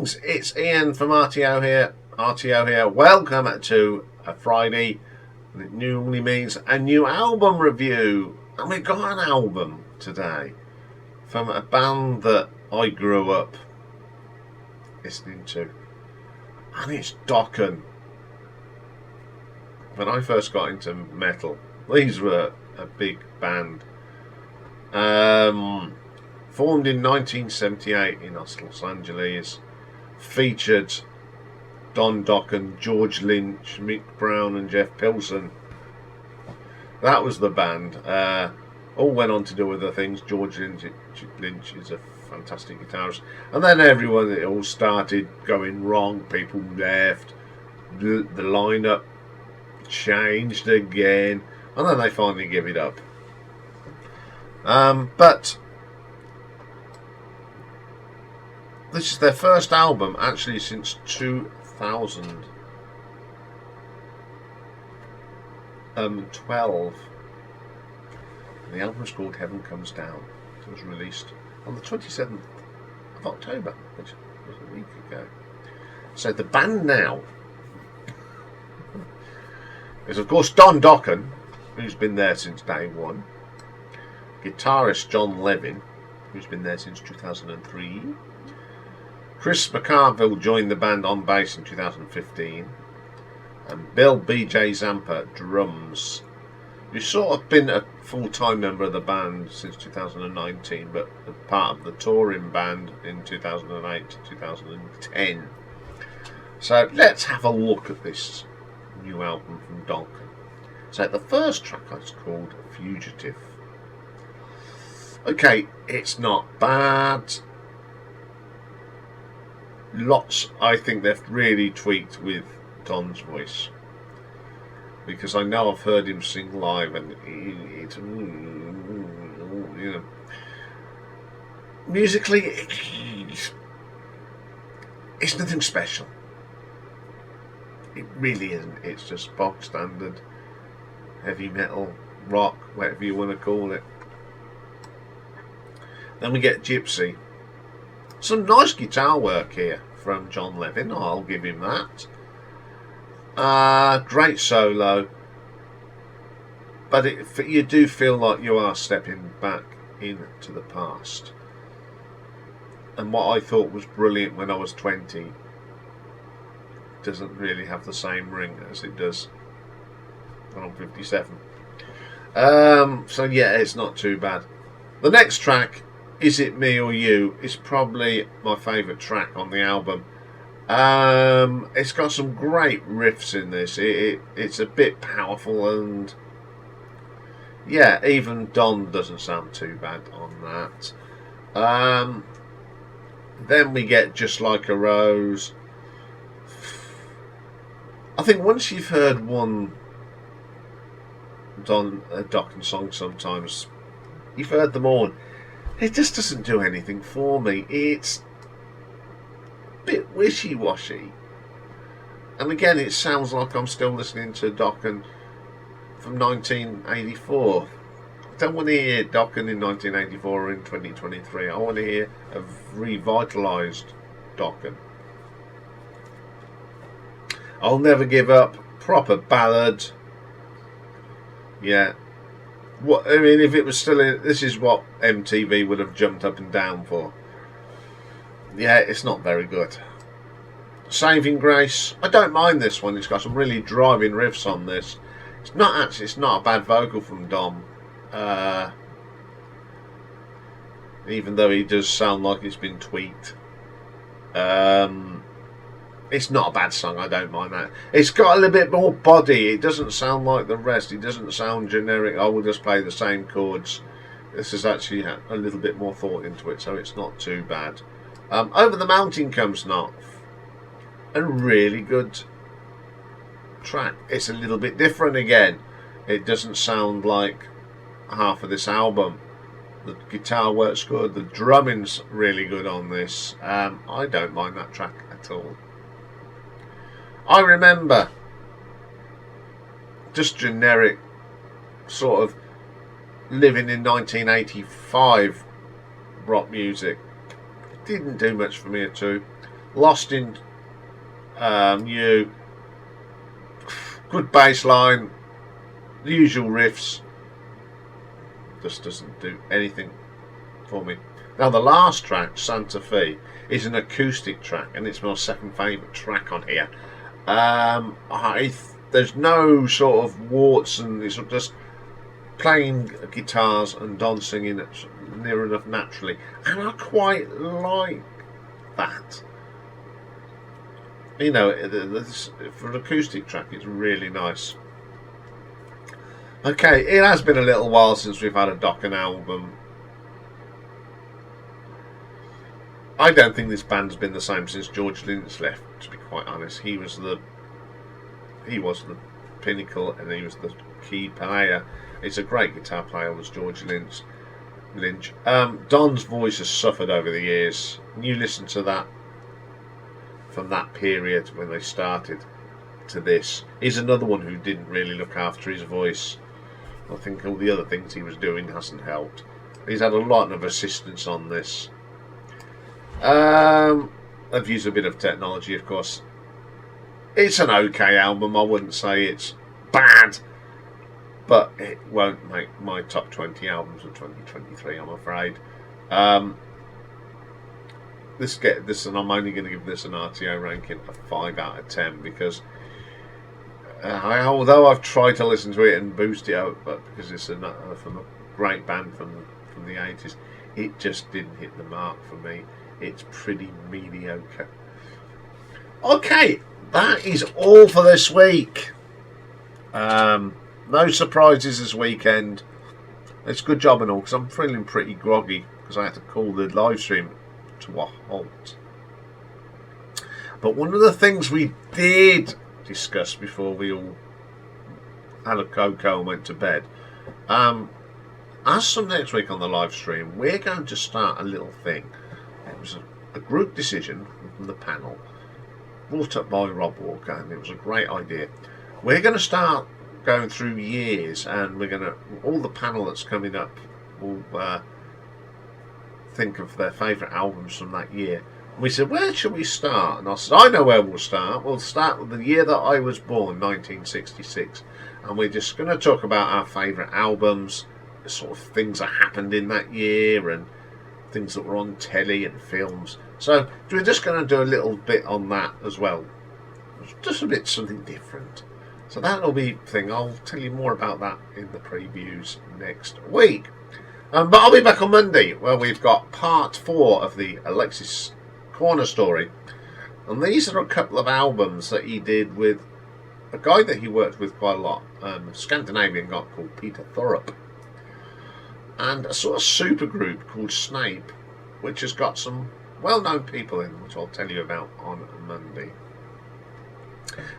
Greetings, it's Ian from RTO here. Welcome to a Friday. It normally means a new album review. And we've got an album today from a band that I grew up listening to. And it's Dokken. When I first got into metal, these were a big band. Formed in 1978 in Los Angeles, featured Don Dokken, George Lynch, Mick Brown and Jeff Pilson. That was the band. All went on to do other things. George Lynch is a fantastic guitarist. And then it all started going wrong. People left. The lineup changed again. And then they finally give it up. But this is their first album actually since 2012. The album is called Heaven Comes Down. It was released on the 27th of October, which was a week ago. So the band now is of course Don Dokken, who's been there since day one. Guitarist John Levin, who's been there since 2003. Chris McCarville joined the band on bass in 2015. And Bill BJ Zampa drums. He's sort of been a full-time member of the band since 2019, but part of the touring band in 2008 to 2010. So let's have a look at this new album from Dokken. So the first track is called Fugitive. Okay, it's not bad. I think they've really tweaked with Don's voice, because I know I've heard him sing live, and it's musically it's nothing special. It really isn't. It's just bog standard heavy metal, rock, whatever you want to call it. Then we get Gypsy. Some nice guitar work here from John Levin, I'll give him that. Great solo, but you do feel like you are stepping back into the past. And what I thought was brilliant when I was 20 doesn't really have the same ring as it does when I'm 57. So yeah, it's not too bad. The next track, Is It Me or You, is probably my favourite track on the album. It's got some great riffs in this. It's a bit powerful, and yeah, even Don doesn't sound too bad on that. Then we get Just Like a Rose. I think once you've heard one Dokken song, sometimes you've heard them all. It just doesn't do anything for me. It's a bit wishy-washy. And again, it sounds like I'm still listening to Dokken from 1984. I don't want to hear Dokken in 1984 or in 2023. I want to hear a revitalised Dokken. I'll Never Give Up. Proper ballad. Yeah. What I mean, if it was still in, this is what MTV would have jumped up and down for. Yeah, it's not very good. Saving Grace. I don't mind this one. It's got some really driving riffs on this. It's not a bad vocal from Dom. Even though he does sound like it's been tweaked. It's not a bad song, I don't mind that. It's got a little bit more body. It doesn't sound like the rest. It doesn't sound generic. I will just play the same chords. This has actually had a little bit more thought into it, so it's not too bad. Over the Mountain Comes North. A really good track. It's a little bit different again. It doesn't sound like half of this album. The guitar works good. The drumming's really good on this. I don't mind that track at all. I Remember, just generic sort of living in 1985 rock music. Didn't do much for me at all. Lost in You, good bass line, the usual riffs, just doesn't do anything for me. Now the last track, Santa Fe, is an acoustic track, and it's my second favourite track on here. There's no sort of warts, and it's just playing guitars and Don singing it near enough naturally, and I quite like that. You know, for an acoustic track, it's really nice. Okay, it has been a little while since we've had a Dokken album. I don't think this band's been the same since George Lynch left, to be quite honest. He was the pinnacle, and he was the key player. He's a great guitar player, was George Lynch. Don's voice has suffered over the years. You listen to that from that period when they started to this. He's another one who didn't really look after his voice. I think all the other things he was doing hasn't helped. He's had a lot of assistance on this. I've used a bit of technology, of course. It's an okay album. I wouldn't say it's bad, but it won't make my top 20 albums of 2023, I'm afraid. This, and I'm only going to give this an RTO ranking of 5 out of 10 because although I've tried to listen to it and boost it up, but because it's from a great band from the 80s, it just didn't hit the mark for me. It's pretty mediocre. Okay, that is all for this week. No surprises this weekend. It's a good job and all, because I'm feeling pretty groggy because I had to call the live stream to a halt. But one of the things we did discuss before we all had a cocoa and went to bed, as from next week on the live stream, we're going to start a little thing. It was a group decision from the panel brought up by Rob Walker, and it was a great idea. We're going to start going through years, and we're going to, all the panel that's coming up will think of their favourite albums from that year. And we said, where should we start? And I said, I know where we'll start. We'll start with the year that I was born, 1966, and we're just going to talk about our favourite albums, the sort of things that happened in that year, and things that were on telly and films. So we're just going to do a little bit on that as well, just a bit something different. So that'll be a thing. I'll tell you more about that in the previews next week. But I'll be back on Monday, where we've got part 4 of the Alexis Corner story, and these are a couple of albums that he did with a guy that he worked with quite a lot, a Scandinavian guy called Peter Thorup, and a sort of super group called Snape, which has got some well-known people in, which I'll tell you about on Monday.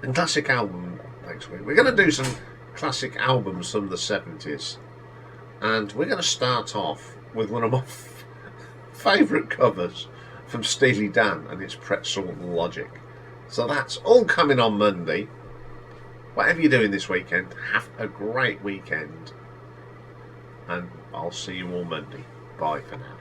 And classic album next week. We're going to do some classic albums from the 70s, and we're going to start off with one of my favourite covers from Steely Dan, and it's Pretzel Logic. So that's all coming on Monday. Whatever you're doing this weekend, have a great weekend, and I'll see you all Monday. Bye for now.